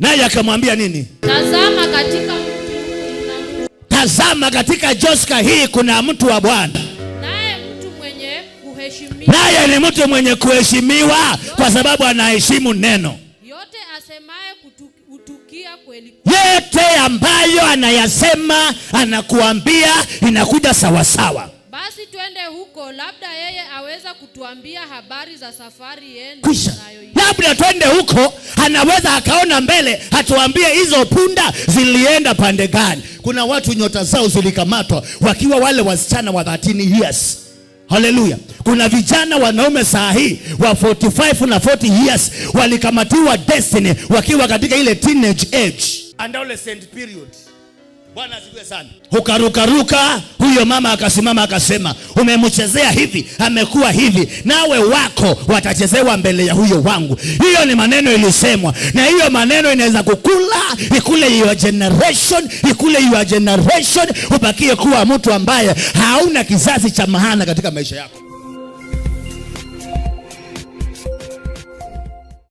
Naye akamwambia nini? Tazama katika Joska hii kuna mtu wa Bwana. Naye ni mtu mwenye kuheshimiwa kwa sababu anaheshimu neno. Yote asemaye kutukia kweli. Yote ambayo anayasema anakuambia inakuja sawa sawa. Basi twende huko, labda yeye aweza kutuambia habari za safari yenu. Labda twende huko, anaweza akaona mbele, atuambie hizo punda zilienda pande gani. Kuna watu nyota zao zilikamatwa wakiwa wale wasichana wa 13 years. Hallelujah. Kuna vijana wanaume saa hii wa 45 na 40 years walikamatiwa destiny wakiwa katika ile teenage age, adolescent period. Bwana asifiwe sana. Hukaruka huyo mama akasimama akasema, umemchezea hivi, amekuwa hivi, nawe wako watachezewa mbele ya huyo wangu. Hiyo ni maneno ilisemwa, na hiyo maneno inaweza kukula, ikule your generation, ubakie kuwa mtu ambaye hauna kizazi cha maana katika maisha yako.